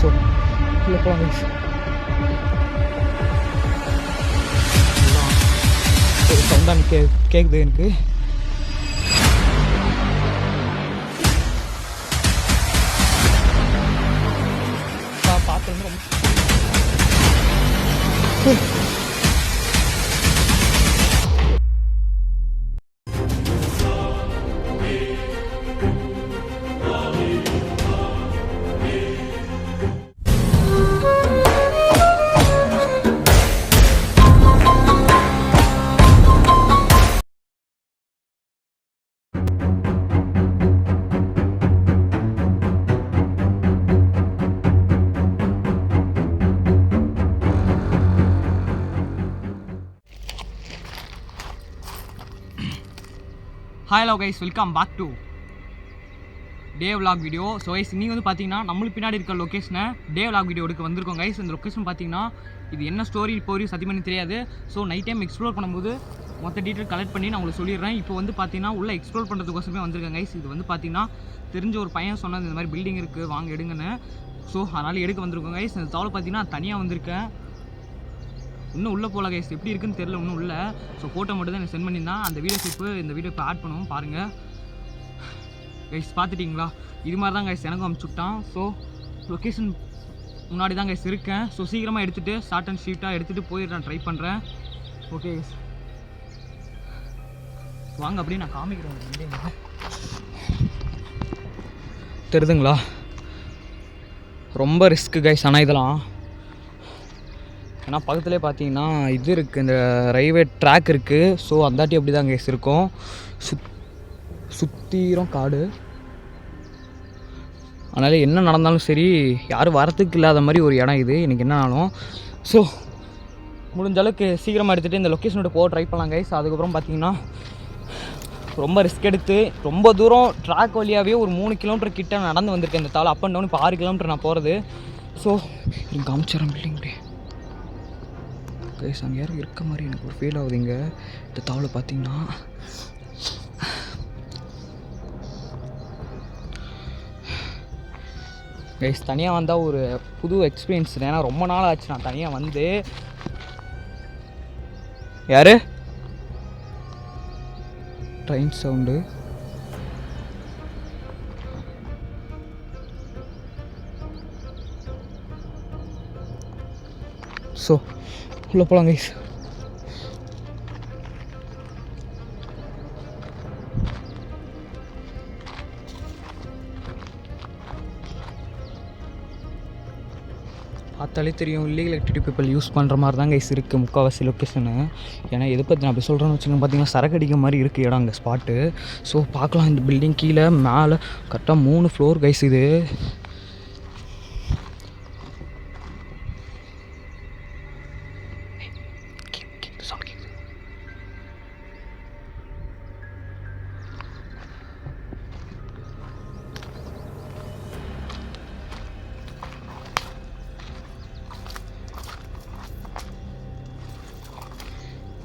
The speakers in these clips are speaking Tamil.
ஸோ இல்லை போகலாம் கைஸ். ஒரு சவுண்டான கேட்குது எனக்கு. பார்த்து ரொம்ப hello guys, welcome back to day vlog video. So guys, நீங்கள் வந்து பார்த்தீங்கன்னா நம்மளுக்கு பின்னாடி இருக்க லொக்கேஷனை டே விலாக் வீடியோ எடுக்க வந்திருக்கோம் கைஸ். இந்த லொக்கேஷன் பார்த்தீங்கன்னா இது என்ன ஸ்டோரி இப்போ வரையும் சத்தியம் பண்ணி தெரியாது. ஸோ நைட் டைம் எக்ஸ்ப்ளோர் பண்ணும்போது மொத்த டீட்டெயில் கலெக்ட் பண்ணி நான் உங்களுக்கு சொல்லிடுறேன். இப்போ வந்து பார்த்தீங்கன்னா உள்ளே எக்ஸ்ப்ளோர் பண்ணுறதுக்கோசமே வந்திருக்கேன் கைஸ். இது வந்து பார்த்தீங்கன்னா தெரிஞ்ச ஒரு பையன் சொன்னது இந்த மாதிரி பில்டிங் இருக்குது வாங்க எடுங்கன்னு. ஸோ அதனால் எடுக்க வந்திருக்கோம் கைஸ். இந்த தவளை பார்த்தீங்கன்னா தனியாக வந்திருக்கேன். இன்னும் உள்ளே போகல கைஸ், எப்படி இருக்குன்னு தெரில இன்னும் உள்ள. ஸோ ஃபோட்டோ மட்டும் தான் எனக்கு சென்ட் பண்ணியிருந்தான். அந்த வீடியோ கிளிப்பு இந்த வீடியோ இப்போ ஆட் பண்ணுவோம் பாருங்கள் கைஸ். பார்த்துட்டிங்களா? இது மாதிரி தான் கைஸ் எனக்கும் அனுப்பிச்சுட்டான். ஸோ லொக்கேஷன் முன்னாடி தான் கைஸ் இருக்கேன். ஸோ சீக்கிரமாக எடுத்துகிட்டு ஷார்ட் அண்ட் ஸ்வீட்டாக எடுத்துகிட்டு போயிட்டு நான் ட்ரை பண்ணுறேன். ஓகே கைஸ், வாங்க அப்படியே நான் காமிக்கிறேன். தெரியுதுங்களா? ரொம்ப ரிஸ்க்கு கைஸ். ஆனால் இதெல்லாம் ஏன்னா பக்கத்துலேயே பார்த்தீங்கன்னா இது இருக்குது, இந்த ரயில்வே ட்ராக் இருக்குது. ஸோ அந்தாட்டி அப்படி தான் கைஸ் இருக்கும். சுற்றிரும் காடு. அதனால் என்ன நடந்தாலும் சரி, யாரும் வரத்துக்கு இல்லாத மாதிரி ஒரு இடம் இது எனக்கு என்னன்னாலும். ஸோ முடிஞ்ச அளவுக்கு சீக்கிரமாக எடுத்துகிட்டு இந்த லொக்கேஷனோட போக ட்ரை பண்ணலாம் கைஸ். அதுக்கப்புறம் பார்த்தீங்கன்னா ரொம்ப ரிஸ்க் எடுத்து ரொம்ப தூரம் ட்ராக் வழியாகவே ஒரு 3 கிலோமீட்டர் கிட்ட நடந்து வந்திருக்கேன். இந்த தாள் அப் அண்ட் டவுன் இப்போ 6 கிலோமீட்டர் நான் போகிறது. ஸோ எனக்கு காமிச்சிடறேன் பில்டிங் கைஸ். அங்கே யாரும் இருக்க மாதிரி எனக்கு ஒரு ஃபீல் ஆகுதுங்க. இந்த தாவலை பார்த்தீங்கன்னா கைஸ் தனியாக வந்தால் ஒரு புது எக்ஸ்பீரியன்ஸ். ஏன்னா ரொம்ப நாள் ஆச்சு நான் தனியாக வந்து. யார் ட்ரெயின் சவுண்டு? ஸோ உள்ளே போகலாம் கைஸ். பார்த்தாலே தெரியும் இல்லீகல் ஆக்டிவிட்டி பீப்பிள் யூஸ் பண்ணுற மாதிரி தான் கைஸ் இருக்குது முக்கால்வாசி லொக்கேஷனு. ஏன்னா எதை பற்றி நான் அப்படி சொல்கிறேன்னு வச்சுக்கோங்க, பார்த்தீங்கன்னா சரக்கு அடிக்க மாதிரி இருக்குது இடம் அங்கே ஸ்பாட்டு. ஸோ பார்க்கலாம். இந்த பில்டிங் கீழே மேலே கரெக்டாக 3 ஃப்ளோர் கைஸ். இது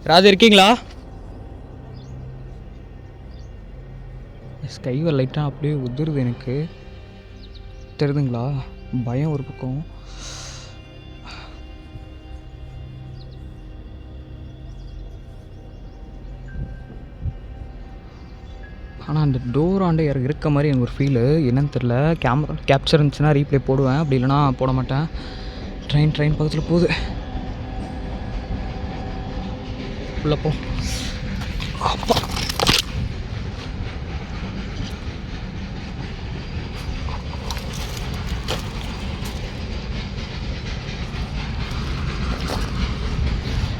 ராஜா இருக்கீங்களா? ஸ்கைவர் லைட்டாக அப்படியே உதிருது எனக்கு, தெரியுதுங்களா? பயம் ஒரு பக்கம். ஆனால் அந்த டோர் ஆண்டே யாரும் இருக்க மாதிரி எனக்கு ஒரு ஃபீலு. என்னன்னு தெரில. கேமரா கேப்சர் இருந்துச்சுன்னா ரீப்ளே போடுவேன், அப்படி இல்லைனா போட மாட்டேன். ட்ரெயின் பக்கத்தில் போகுது. உள்ள போ. அப்பா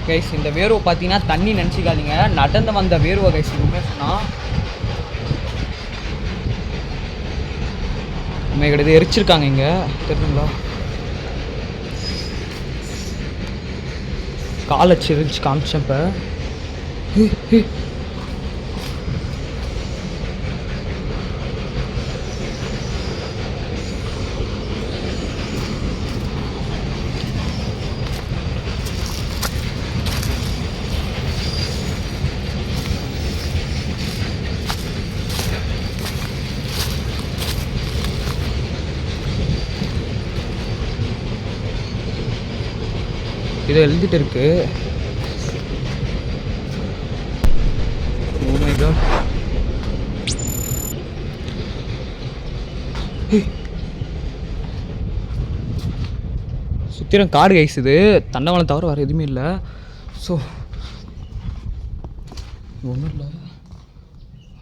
கைஸ், இந்த வேர்வை பார்த்தீங்கன்னா தண்ணி நினச்சிக்காதீங்க, நடந்து வந்த வேர்வை கைஸ். உண்மை சொன்னால் உண்மை கிடையாது, எரிச்சிருக்காங்க இங்கே, தெரியுங்களா? காலை சிரிச்சு காமிச்சப்ப இதை எழுதிட்டு இருக்கு. Oh my God. சுத்திரம் காடு கைஸ். இது தண்டவாளம் தவிர வேறு எதுவுமே இல்லை. ஸோ ஒன்றும் இல்லை,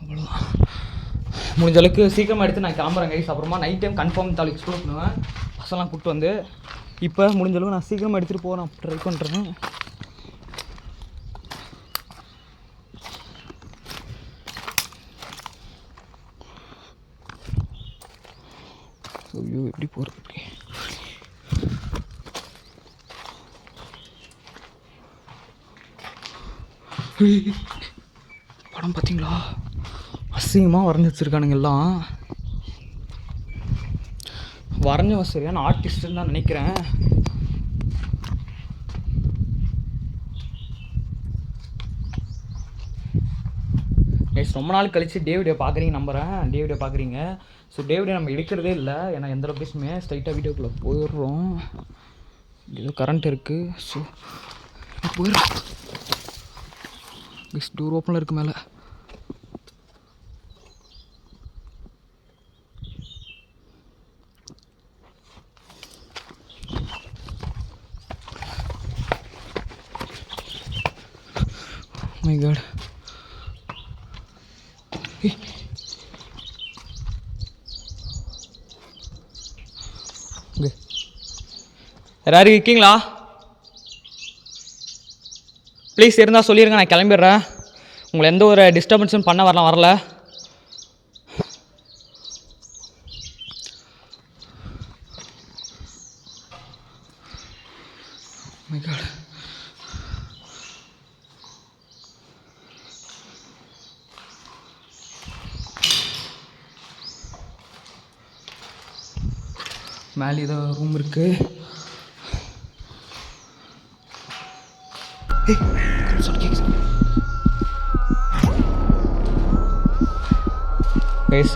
அவ்வளோதான். முடிஞ்ச அளவுக்கு சீக்கிரமாக எடுத்து நான் கிளம்புறேன் கைஸ். அப்புறமா நைட் டைம் கன்ஃபார்ம் தாள் எக்ஸ்ப்ளோர் பண்ணுவேன் பசங்களாம் கூப்பிட்டு வந்து. இப்போ முடிஞ்ச அளவுக்கு நான் சீக்கிரமாக எடுத்துகிட்டு போகிறேன், ட்ரை பண்ணுறேன். ஐயோ எப்படி போகிறது? படம் பார்த்தீங்களா? அசிங்கமாக வரைஞ்சி வச்சுருக்கானுங்க எல்லாம். வரைஞ்சவன் சரியான ஆர்டிஸ்ட்டுன்னு தான் நினைக்கிறேன். ரொம்ப நாள் கழித்து டே வீடியோ பார்க்குறீங்க நம்புகிறேன். டே வீடியோ பார்க்குறீங்க. ஸோ டே வீடியோ நம்ம எடுக்கிறதே இல்லை, ஏன்னா எந்த லொக்கேஷனுமே ஸ்ட்ரைட்டாக வீடியோக்குள்ளே போயிடுறோம். ஏதோ கரண்ட் இருக்குது. ஸோ போயிடும். டோர் ஓப்பனில் இருக்குது மேலே. My god. யாராவது இருக்கீங்களா? ப்ளீஸ் இருந்தால் சொல்லிடுங்க, நான் கிளம்பிடுறேன். உங்களை எந்த ஒரு டிஸ்டர்பன்ஸும் பண்ண வரல. My god. மேலே ஏதோ ரூம் இருக்குது.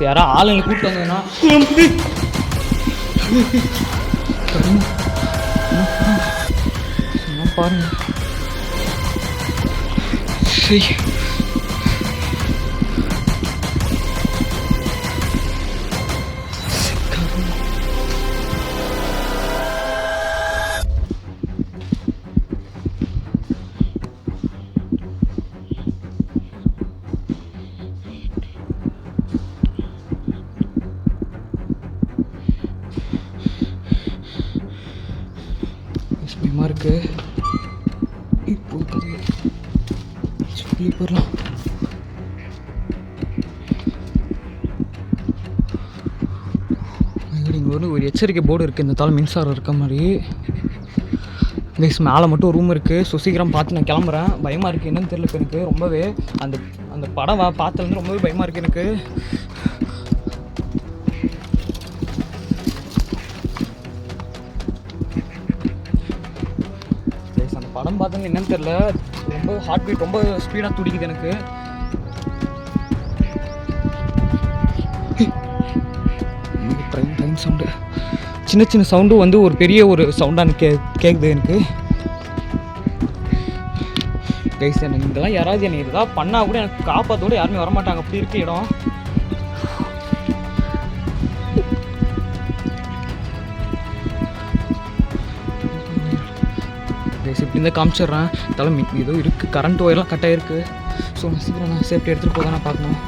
யாரா ஆளுங்களை கூப்பிட்டு வந்ததுன்னா பாருங்க. இருக்கு இப்போ சொல்லி போடலாம். இங்கே ஒரு எச்சரிக்கை போர்டு இருக்குது, இந்த தாள் மின்சாரம் இருக்க மாதிரி. கைஸ் மேலே மட்டும் ரூம் இருக்குது. ஸோ சீக்கிரம் பார்த்து நான் கிளம்புறேன். பயமாக இருக்குது, என்னன்னு தெரியல இப்போ எனக்கு ரொம்பவே. அந்த படம் பார்த்ததுலேருந்து ரொம்பவே பயமாக இருக்குது எனக்கு. படம் பார்த்தது என்னன்னு தெரியல, ரொம்ப ஹார்ட் பீட் ரொம்ப ஸ்பீடாக துடிக்குது எனக்கு. ட்ரெயின் சவுண்டு, சின்ன சின்ன சவுண்டும் வந்து ஒரு பெரிய ஒரு சவுண்டாக கேட்குது எனக்கு. கைஸ் எனக்கு இதெல்லாம் யாராவது எனக்கு இதெல்லாம் பண்ணால் கூட எனக்கு காப்பாற்றோட யாருமே வரமாட்டாங்க, அப்படி இருக்க இடம். இப்படி இருந்தால் காமிச்சிட்றேன். தலை ஏதோ இருக்குது, கரண்ட் ஒயர்லாம் கட்டாக இருக்குது. ஸோ நான் சீக்கிரம் நான் சேஃப்டி எடுத்துகிட்டு போக நான் பார்க்கணும்.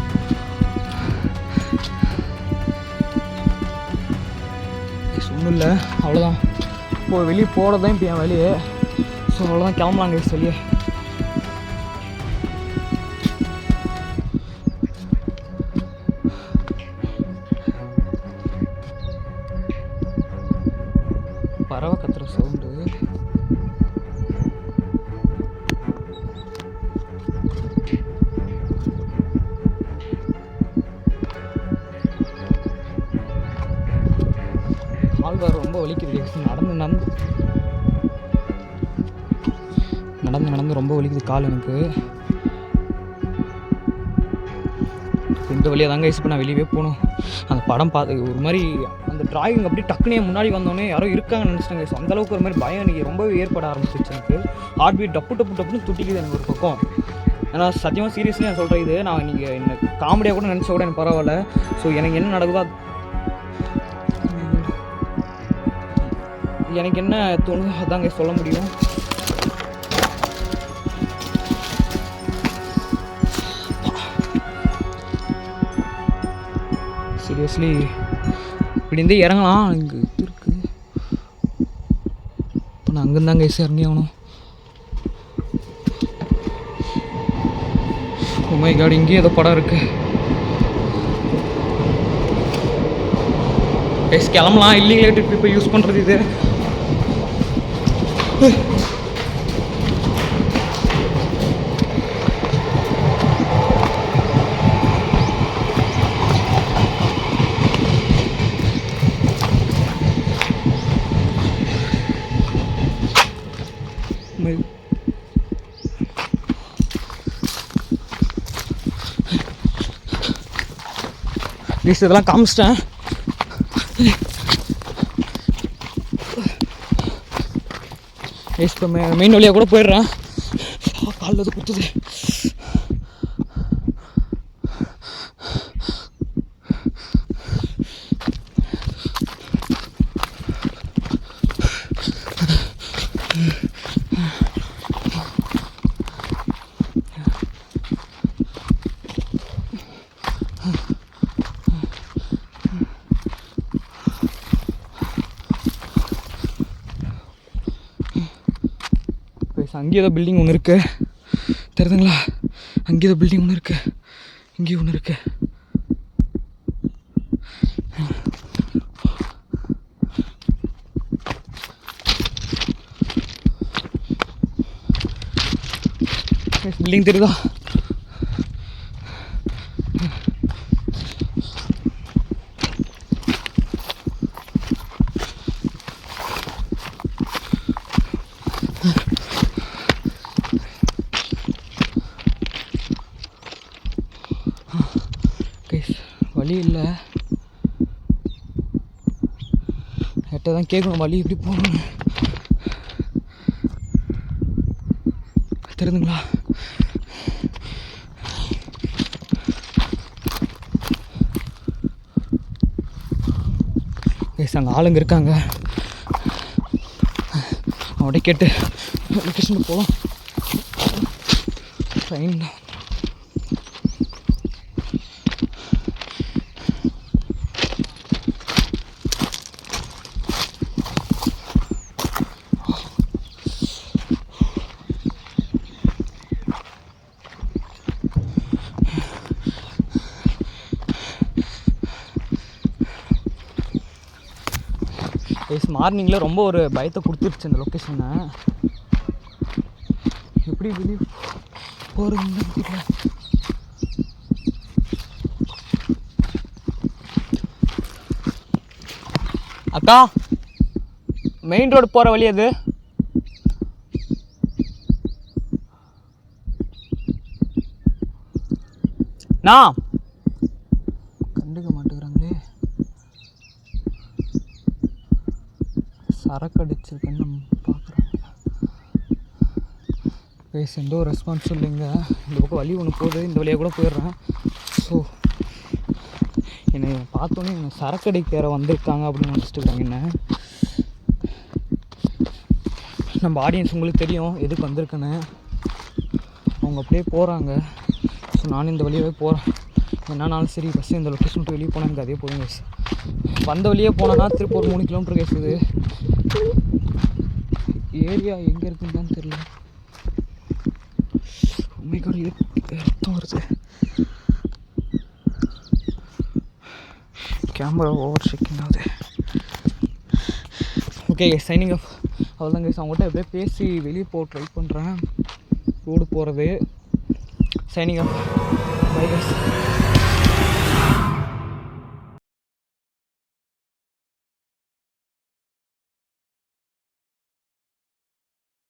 ஒன்றும் இல்லை, அவ்வளோதான். இப்போ வெளியே போகிறது தான் இப்போ என் வழியே. ஸோ அவ்வளோதான், கிளம்பலாங்க வெளியே. பறவை கத்துற சவுண்டு. கால்வார் ரொம்ப வலிக்குது. நடந்து ரொம்ப வலிக்குது கால் எனக்கு. இந்த வழியாக தாங்க இப்போ நான் வெளியவே போகணும். அந்த படம் பார்த்து ஒரு மாதிரி அந்த அந்த டிராயிங் அப்படி டக்குனே முன்னாடி வந்தோடனே யாரோ இருக்காங்கன்னு நினச்சிட்டாங்க. ஸோ அந்தளவுக்கு ஒரு மாதிரி பயம் எனக்கு ரொம்பவே ஏற்பட ஆரம்பிச்சிச்சு. எனக்கு ஹார்ட் பீட் டப்புன்னு துட்டிக்குது எனக்கு ஒரு பக்கம். ஏன்னா சத்தியமாக சீரியஸ்லி நான் சொல்கிறேன், இது நான் நீங்கள் என்ன காமெடியாக கூட நினச்சா கூட எனக்கு பரவாயில்ல. ஸோ எனக்கு என்ன நடக்குதோ எனக்கு என்ன தோணுதோ அதாங்க சொல்ல முடியும். சீரியஸ்லி இப்படி இருந்து இறங்கலாம். இங்கே இது இருக்குது. இப்போ நான் அங்கேருந்தாங்க இறங்கி ஆகணும். ஓ மை காட், இங்கேயும் ஏதோ படம் இருக்குது. கிளம்பலாம். இல்லீகல் ட்ரிப் இப்போ யூஸ் பண்ணுறது இது. இதெல்லாம் காமிச்சிட்டேன். இப்போ மெயின் வழியாக கூட போயிடுறேன். காலில் அது குத்துது. அங்கே ஏதோ பில்டிங் ஒன்று இருக்கு, தெரியுதுங்களா? அங்கே ஏதோ பில்டிங் ஒன்று இருக்கு, இங்கேயும் ஒன்று இருக்கு. பில்டிங் தெரியுதா? வழி இல்லை, எட்ட தான் கேட்கணும் வழி இப்படி போகணும். தெரியுதுங்களா? அங்கே ஆளுங்க இருக்காங்க, அவட கேட்டு லொக்கேஷனுக்கு போகலாம். ட்ரெயின் மார்னிங்கில் ரொம்ப ஒரு பயத்தை கொடுத்துருச்சு இந்த லொக்கேஷனை. எப்படி வெளியே போகிறதுன்னு தெரியல. அக்கா, மெயின் ரோடு போகிற வழி அது. நான் கண்டுக்க மாட்டேங்கிறாங்களே. சரக்கு அடிச்சிருக்கேன்னு நம்ம பார்க்குறாங்க. எந்த ஒரு ரெஸ்பான்ஸும் இல்லைங்க. இந்த பக்கம் வழி ஒன்று போகுது, இந்த வழியாக கூட போயிடுறேன். ஸோ என்னை பார்த்தோன்னே என்ன சரக்கு அடிக்கிற வந்திருக்காங்க அப்படின்னு நினச்சிட்டு இருக்காங்க. என்ன நம்ம ஆடியன்ஸ் உங்களுக்கு தெரியும் எதுக்கு வந்திருக்குன்னு. அவங்க அப்படியே போகிறாங்க. ஸோ நானும் இந்த வழியாகவே போகிறேன். என்னன்னாலும் சரி, ஃபஸ்ட்டு இந்த லொக்கேஷன் விட்டு வெளியே போனால் எனக்கு அதே போதும் கேஸ். வந்த வழியே போனோன்னா திருப்பி ஒரு 3 கிலோமீட்டர் கேஸுது. ஏரியா எங்கே இருக்குன்னு தான் தெரியல. உண்மைக்காக இது ரத்தம் வருது. கேமரா ஓவர் ஷேக்கிங் ஆகுது. Okay, signing off. அவ்வளோதான் கேஸ். அவங்ககிட்ட எப்படியே பேசி வெளியே போக ட்ரை பண்ணுறேன். ரோடு போகிறது. Signing off. Bye case.